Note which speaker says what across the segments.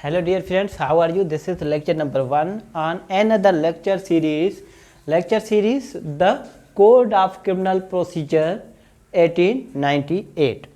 Speaker 1: Hello dear friends, how are you? This is lecture number 1 on another lecture series, The Code of Criminal Procedure 1898।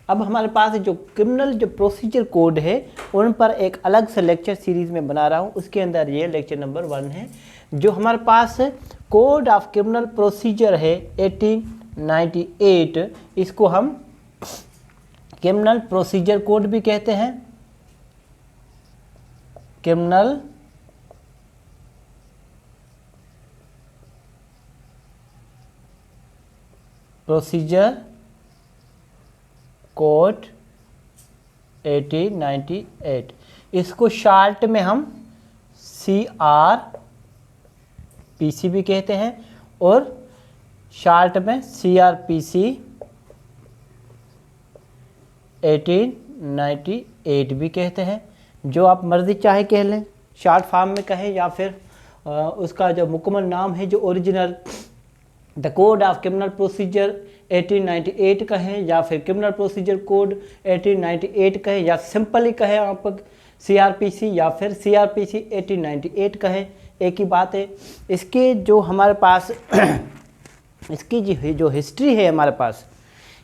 Speaker 1: अब हमारे पास जो criminal जो procedure code है उन पर एक अलग से लेक्चर सीरीज में बना रहा हूँ। उसके अंदर ये लेक्चर नंबर 1 है। जो हमारे पास कोड ऑफ क्रिमिनल प्रोसीजर है 1898, इसको हम क्रिमिनल प्रोसीजर कोड भी कहते हैं। क्रिमिनल प्रोसीजर कोड 1898, इसको शार्ट में हम CRPC भी कहते हैं और शार्ट में CRPC 1898 भी कहते हैं। जो आप मर्जी चाहे कह लें, शॉर्ट फॉर्म में कहें या फिर उसका जो मुकम्मल नाम है जो original the code of criminal procedure 1898 कहें या फिर क्रिमिनल प्रोसीजर कोड 1898 कहें या सिंपली कहें आप CRPC या फिर CRPC 1898 कहें, एक ही बात है। इसके जो हमारे पास इसकी जो हिस्ट्री है, हमारे पास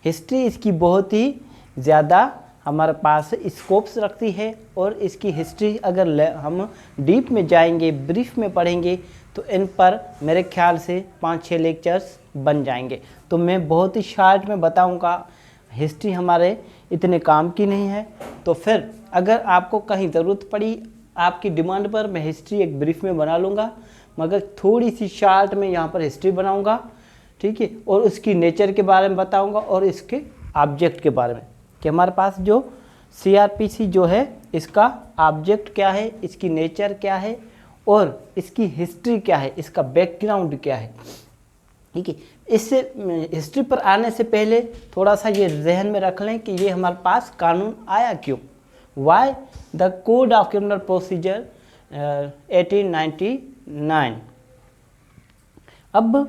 Speaker 1: हिस्ट्री इसकी बहुत ही ज़्यादा हमारे पास स्कोप्स रखती है और इसकी हिस्ट्री अगर हम डीप में जाएंगे, ब्रीफ में पढ़ेंगे तो इन पर मेरे ख्याल से 5-6 लेक्चर्स बन जाएंगे। तो मैं बहुत ही शॉर्ट में बताऊंगा, हिस्ट्री हमारे इतने काम की नहीं है। तो फिर अगर आपको कहीं ज़रूरत पड़ी आपकी डिमांड पर, मैं हिस्ट्री एक ब्रीफ में बना लूँगा, मगर थोड़ी सी शॉर्ट में यहाँ पर हिस्ट्री बनाऊँगा, ठीक है। और उसकी नेचर के बारे में बताऊँगा और इसके ऑब्जेक्ट के बारे में कि हमारे पास जो CRPC जो है इसका ऑब्जेक्ट क्या है, इसकी नेचर क्या है और इसकी हिस्ट्री क्या है, इसका बैकग्राउंड क्या है, ठीक है। इससे हिस्ट्री पर आने से पहले थोड़ा सा ये जहन में रख लें कि ये हमारे पास कानून आया क्यों, why the code of criminal procedure 1899। अब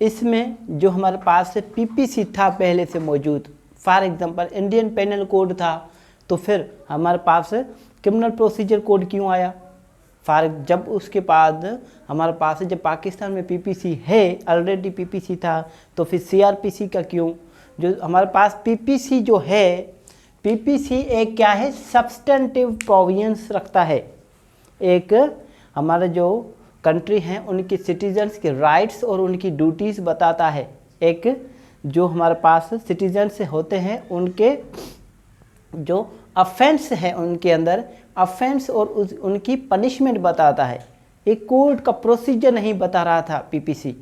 Speaker 1: इसमें जो हमारे पास PPC था पहले से मौजूद, for example Indian penal code था, तो फिर हमारे पास क्रिमिनल प्रोसीजर कोड क्यों आया? जब उसके बाद हमारे पास जब पाकिस्तान में PPC है, ऑलरेडी PPC था, तो फिर CRPC का क्यों? जो हमारे पास PPC जो है, PPC एक क्या है, सब्सटेंटिव प्रोविजंस रखता है। एक हमारे जो कंट्री हैं उनके सिटीजन्स के राइट्स और उनकी ड्यूटीज़ बताता है। एक जो हमारे पास सिटीजन्स होते हैं उनके जो अफेंस है, उनके अंदर अफेंस और उनकी पनिशमेंट बताता है। एक कोर्ट का प्रोसीजर नहीं बता रहा था PPC।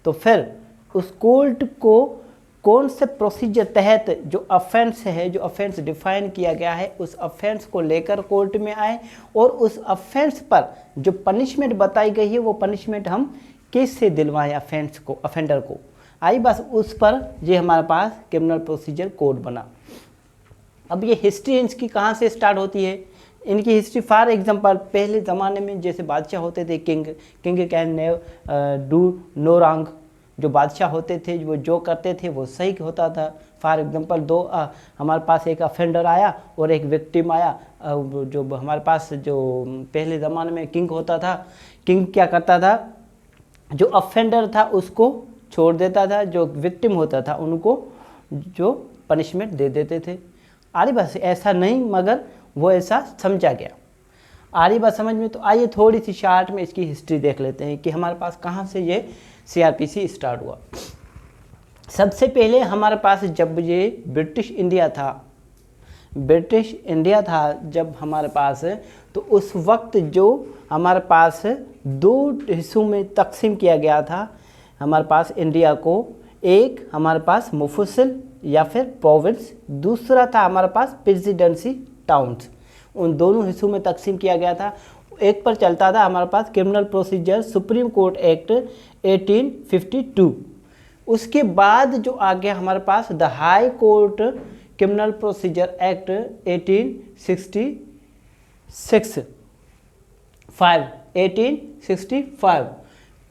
Speaker 1: तो फिर उस कोर्ट को कौन से प्रोसीजर तहत जो अफेंस है, जो अफेंस डिफाइन किया गया है, उस अफेंस को लेकर कोर्ट में आए और उस अफेंस पर जो पनिशमेंट बताई गई है वो पनिशमेंट हम किससे दिलवाएं, अफेंस को, अफेंडर को। आई बस उस पर ये हमारे पास क्रिमिनल प्रोसीजर कोड बना। अब ये हिस्ट्री इनकी कहाँ से स्टार्ट होती है? इनकी हिस्ट्री फॉर एग्जांपल पहले ज़माने में जैसे बादशाह होते थे, king can do no wrong, जो बादशाह होते थे वो जो करते थे वो सही होता था। फॉर एग्जांपल हमारे पास एक अफेंडर आया और एक विक्टिम आया। जो हमारे पास जो पहले ज़माने में किंग होता था, किंग क्या करता था, जो अफेंडर था उसको छोड़ देता था, जो विक्टिम होता था उनको जो पनिशमेंट दे देते थे। आरी बात ऐसा नहीं, मगर वो ऐसा समझा गया। आरी बात समझ में? तो आइए थोड़ी सी शार्ट में इसकी हिस्ट्री देख लेते हैं कि हमारे पास कहाँ से ये CRPC स्टार्ट हुआ। सबसे पहले हमारे पास जब ये ब्रिटिश इंडिया था जब हमारे पास, तो उस वक्त जो हमारे पास 2 हिस्सों में तकसीम किया गया था हमारे पास इंडिया को। एक हमारे पास मुफस्सिल या फिर प्रोविंस, दूसरा था हमारे पास प्रेसिडेंसी टाउन्स। उन दोनों हिस्सों में तकसीम किया गया था। एक पर चलता था हमारे पास criminal procedure supreme court act 1852। उसके बाद जो आ गया हमारे पास the high court criminal procedure act 1865।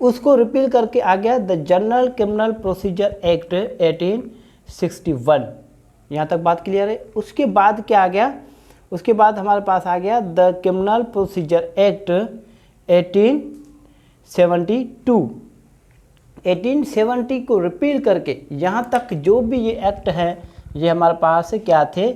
Speaker 1: उसको रिपील करके आ गया the general criminal procedure act 1861। यहाँ तक बात क्लियर है। उसके बाद क्या आ गया, उसके बाद हमारे पास आ गया द क्रिमिनल प्रोसीजर एक्ट 1872। 1870 को रिपील करके यहाँ तक जो भी ये एक्ट है ये हमारे पास क्या थे,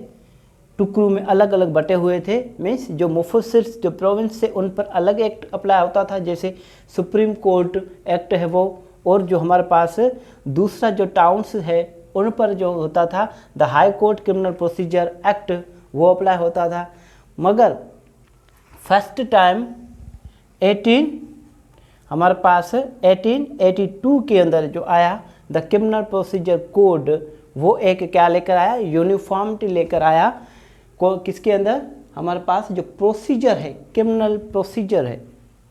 Speaker 1: टुकड़ों में अलग अलग बटे हुए थे। मीन्स जो मुफस्सिल जो प्रोविंस से उन पर अलग एक्ट अप्लाई होता था, जैसे सुप्रीम कोर्ट एक्ट है वो, और जो हमारे पास दूसरा जो टाउन्स है उन पर जो होता था the high court criminal procedure act वो अप्लाई होता था। मगर फर्स्ट टाइम हमारे पास 1882 के अंदर जो आया द क्रिमिनल प्रोसीजर कोड, वो एक क्या लेकर आया, यूनिफॉर्मिटी लेकर आया। किसके अंदर, हमारे पास जो प्रोसीजर है, क्रिमिनल प्रोसीजर है,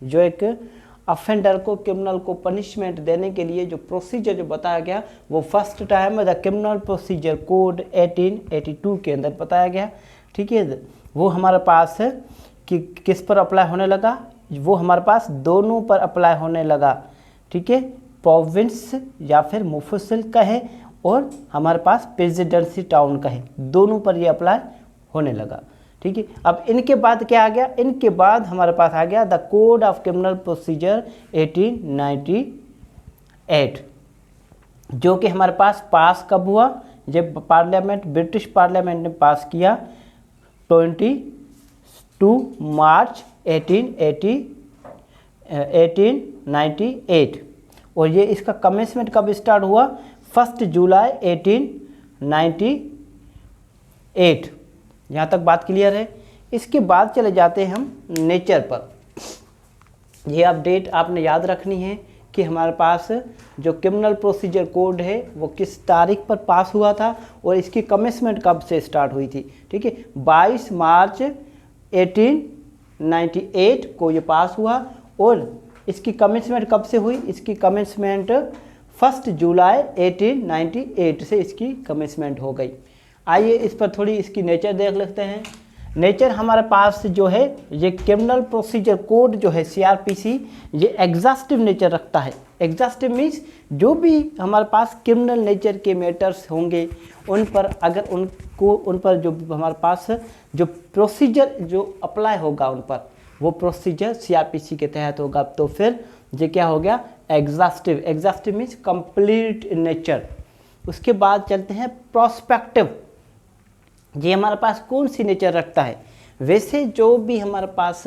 Speaker 1: जो एक अफेंडर को, क्रिमिनल को पनिशमेंट देने के लिए जो प्रोसीजर जो बताया गया वो first time the criminal procedure code 1882 के अंदर बताया गया। ठीक है, वो हमारे पास कि किस पर अप्लाई होने लगा, वो हमारे पास दोनों पर अप्लाई होने लगा। ठीक है, प्रोविंस या फिर मुफस्सिल का है और हमारे पास प्रेसिडेंसी टाउन का है, दोनों पर ये अप्लाई होने लगा। ठीक है, अब इनके बाद क्या आ गया, इनके बाद हमारे पास आ गया the code of criminal procedure 1898, जो कि हमारे पास पास कब हुआ, जब पार्लियामेंट, ब्रिटिश पार्लियामेंट ने पास किया 22 मार्च 1898। और ये इसका कमेंसमेंट कब स्टार्ट हुआ, 1 जुलाई 1898। यहाँ तक बात क्लियर है। इसके बाद चले जाते हैं हम नेचर पर। ये अपडेट आपने याद रखनी है कि हमारे पास जो क्रिमिनल प्रोसीजर कोड है वो किस तारीख पर पास हुआ था और इसकी कमेंसमेंट कब से स्टार्ट हुई थी। ठीक है, 22 मार्च 1898 को ये पास हुआ और इसकी कमेंसमेंट कब से हुई, इसकी कमेंसमेंट 1 जुलाई 1898 से इसकी कमेंसमेंट हो गई। आइए इस पर थोड़ी इसकी नेचर देख लेते हैं। नेचर हमारे पास जो है, ये क्रिमिनल प्रोसीजर कोड जो है CRPC, ये एग्जॉस्टिव नेचर रखता है। एग्जॉस्टिव मीन्स जो भी हमारे पास क्रिमिनल नेचर के मैटर्स होंगे उन पर अगर उन पर जो हमारे पास जो प्रोसीजर जो अप्लाई होगा उन पर, वो प्रोसीजर CRPC के तहत होगा। तो फिर ये क्या हो गया, exhaustive. Exhaustive means complete in nature. उसके बाद चलते हैं प्रोस्पेक्टिव। ये हमारे पास कौन सी नेचर रखता है, वैसे जो भी हमारे पास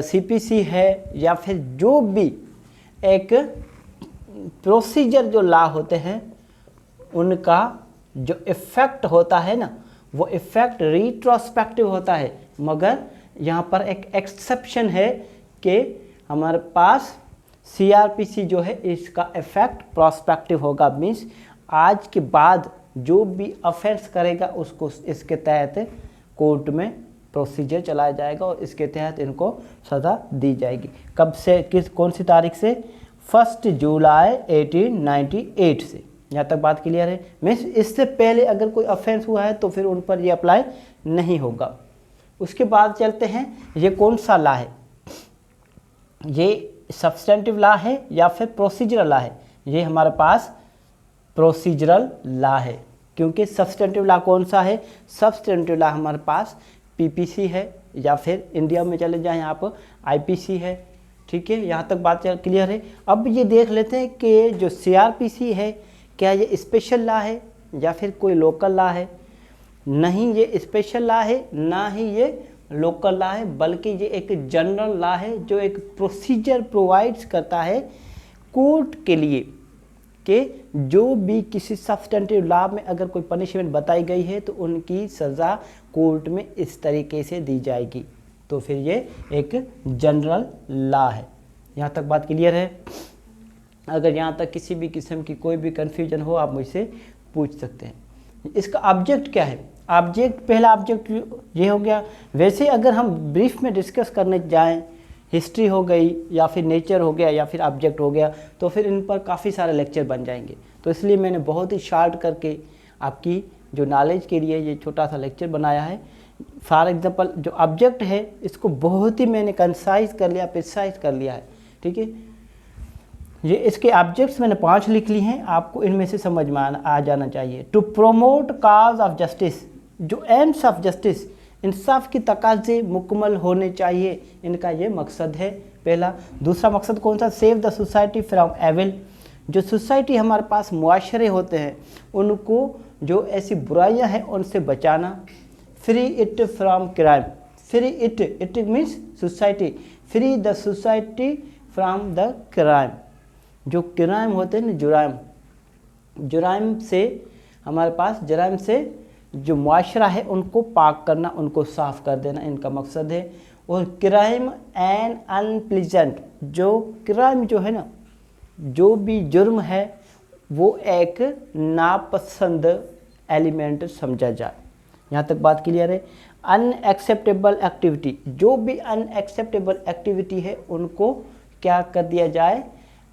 Speaker 1: CPC है या फिर जो भी एक प्रोसीजर जो लॉ होते हैं उनका जो इफ़ेक्ट होता है ना, वो इफ़ेक्ट रिट्रोस्पेक्टिव होता है। मगर यहाँ पर एक एक्सेप्शन है कि हमारे पास CRPC जो है इसका इफ़ेक्ट प्रोस्पेक्टिव होगा। मीन्स आज के बाद जो भी ऑफेंस करेगा उसको इसके तहत कोर्ट में प्रोसीजर चलाया जाएगा और इसके तहत इनको सज़ा दी जाएगी। कब से, कौन सी तारीख से, 1 जुलाई 1898 से। यहाँ तक बात क्लियर है। मीन्स इससे पहले अगर कोई ऑफेंस हुआ है तो फिर उन पर ये अप्लाई नहीं होगा। उसके बाद चलते हैं, ये कौन सा लॉ है, ये सब्सटेंटिव लॉ है या फिर प्रोसीजरल लॉ है। ये हमारे पास प्रोसीजरल लॉ है, क्योंकि सब्सटेंटिव लॉ कौन सा है, सब्सटेंटिव लॉ हमारे पास PPC है या फिर इंडिया में चले जाएं आप IPC है। ठीक है, यहाँ तक बात क्लियर है। अब ये देख लेते हैं कि जो CRPC है क्या ये स्पेशल लॉ है या फिर कोई लोकल लॉ है। नहीं, ये स्पेशल लॉ है, ना ही ये लोकल लॉ है, बल्कि ये एक जनरल लॉ है जो एक प्रोसीजर प्रोवाइड्स करता है कोर्ट के लिए कि जो भी किसी सब्सटेंटिव लॉ में अगर कोई पनिशमेंट बताई गई है तो उनकी सज़ा कोर्ट में इस तरीके से दी जाएगी। तो फिर ये एक जनरल लॉ है। यहाँ तक बात क्लियर है। अगर यहाँ तक किसी भी किस्म की कोई भी कन्फ्यूजन हो आप मुझसे पूछ सकते हैं। इसका ऑब्जेक्ट क्या है, ऑब्जेक्ट, पहला ऑब्जेक्ट ये हो गया। वैसे अगर हम ब्रीफ में डिस्कस करने जाएं, हिस्ट्री हो गई या फिर नेचर हो गया या फिर ऑब्जेक्ट हो गया, तो फिर इन पर काफ़ी सारे लेक्चर बन जाएंगे। तो इसलिए मैंने बहुत ही शार्ट करके आपकी जो नॉलेज के लिए ये छोटा सा लेक्चर बनाया है। फॉर एग्जांपल जो ऑब्जेक्ट है इसको बहुत ही मैंने कंसाइज कर लिया, प्रिसाइज कर लिया है। ठीक है, ये इसके ऑब्जेक्ट्स मैंने 5 लिख ली हैं, आपको इनमें से समझ में आ जाना चाहिए। To promote cause of justice, जो एम्स ऑफ जस्टिस, इंसाफ की तकाज़े मुकम्मल होने चाहिए, इनका ये मकसद है पहला। दूसरा मकसद कौन सा? Save the society from evil, जो सोसाइटी हमारे पास मुआशरे होते हैं उनको जो ऐसी बुराइयां हैं उनसे बचाना। Free it from crime, free it means society, free the society from the crime, जो क्राइम होते हैं ना, जुराइम से हमारे पास, जराइम से जो मुआशरा है उनको पाक करना, उनको साफ़ कर देना, इनका मकसद है। और क्राइम एंड अनप्लीजेंट, जो क्राइम जो है ना, जो भी जुर्म है वो एक नापसंद एलिमेंट समझा जाए। यहाँ तक बात क्लियर है। अनएक्सेप्टेबल एक्टिविटी, जो भी अनएक्सेप्टेबल एक्टिविटी है उनको क्या कर दिया जाए?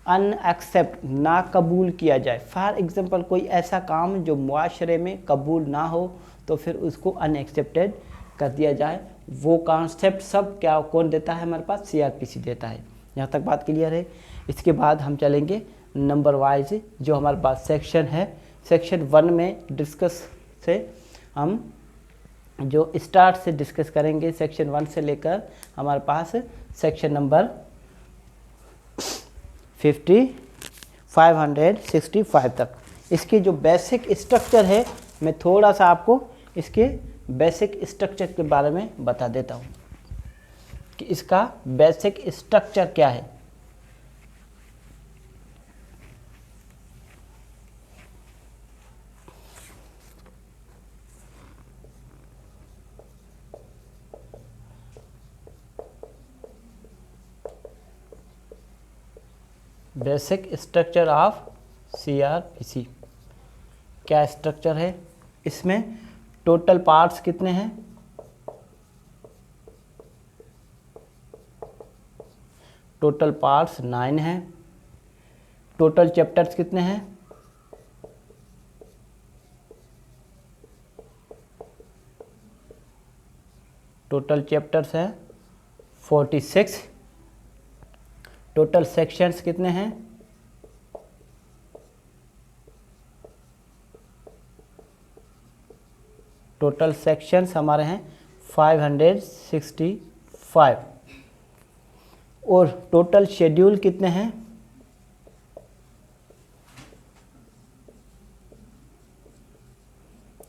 Speaker 1: अनएक्सेप्ट, ना कबूल किया जाए। फॉर एग्जांपल कोई ऐसा काम जो मुआशरे में कबूल ना हो तो फिर उसको अनएक्सेप्टेड कर दिया जाए। वो कॉन्सेप्ट सब क्या कौन देता है? हमारे पास CRPC देता है। यहाँ तक बात क्लियर है। इसके बाद हम चलेंगे नंबर वाइज, जो हमारे पास सेक्शन है। सेक्शन 1 में डिस्कस से हम जो स्टार्ट से डिस्कस करेंगे, सेक्शन 1 से लेकर हमारे पास सेक्शन नंबर 565 तक। इसके जो बेसिक स्ट्रक्चर है, मैं थोड़ा सा आपको इसके बेसिक स्ट्रक्चर के बारे में बता देता हूँ कि इसका बेसिक स्ट्रक्चर क्या है। बेसिक स्ट्रक्चर ऑफ CRPC क्या स्ट्रक्चर है? इसमें टोटल पार्ट्स कितने हैं? टोटल पार्ट्स 9 हैं। टोटल चैप्टर्स कितने हैं? टोटल चैप्टर्स हैं 46। टोटल सेक्शंस कितने हैं? टोटल सेक्शंस हमारे हैं 565। और टोटल शेड्यूल कितने हैं?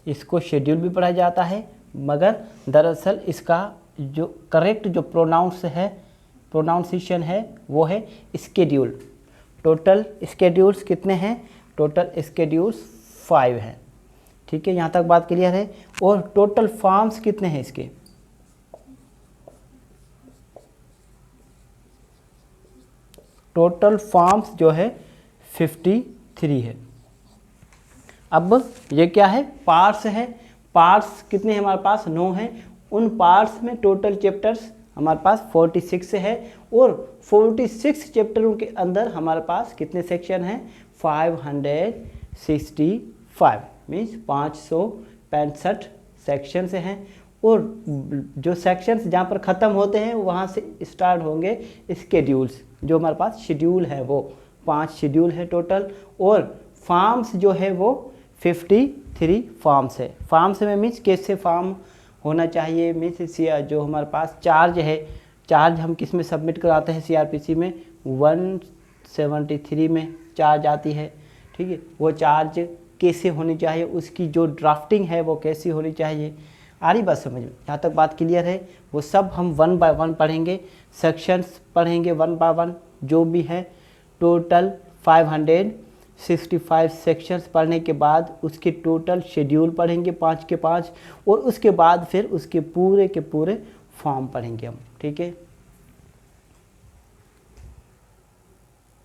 Speaker 1: इसको शेड्यूल भी पढ़ा जाता है, मगर दरअसल इसका जो करेक्ट जो प्रोनाउंसिएशन है वो है स्केड्यूल। टोटल स्केड्यूल्स कितने हैं? टोटल स्केड्यूल्स 5 हैं। ठीक है, यहाँ तक बात क्लियर है। और टोटल फॉर्म्स कितने हैं इसके? टोटल फॉर्म्स जो है 53 है। अब ये क्या है? पार्ट्स है। पार्ट्स कितने हैं हमारे पास? 9 हैं। उन पार्ट्स में टोटल चैप्टर्स हमारे पास 46 है। और 46 चैप्टरों के अंदर हमारे पास कितने सेक्शन हैं? 565 मीन्स 565 सेक्शन से हैं। और जो सेक्शंस जहाँ पर ख़त्म होते हैं वहाँ से स्टार्ट होंगे स्केड्यूल्स। जो हमारे पास शेड्यूल है वो 5 शेड्यूल है टोटल। और फॉर्म्स जो है वो 53 फॉर्म्स है। फॉर्म्स में मीन्स कैसे फॉर्म होना चाहिए, मीन्स जो हमारे पास चार्ज है, चार्ज हम किस में सबमिट कराते हैं? CRPC में 173 में चार्ज आती है। ठीक है, वो चार्ज कैसे होनी चाहिए, उसकी जो ड्राफ्टिंग है वो कैसी होनी चाहिए, आ रही बात समझ में? यहाँ तक बात क्लियर है। वो सब हम 1 बाय 1 पढ़ेंगे, सेक्शंस पढ़ेंगे 1 बाय 1 जो भी है। टोटल 565 सेक्शंस पढ़ने के बाद उसके टोटल शेड्यूल पढ़ेंगे 5 के 5। और उसके बाद फिर उसके पूरे के पूरे फॉर्म पढ़ेंगे हम। ठीक है।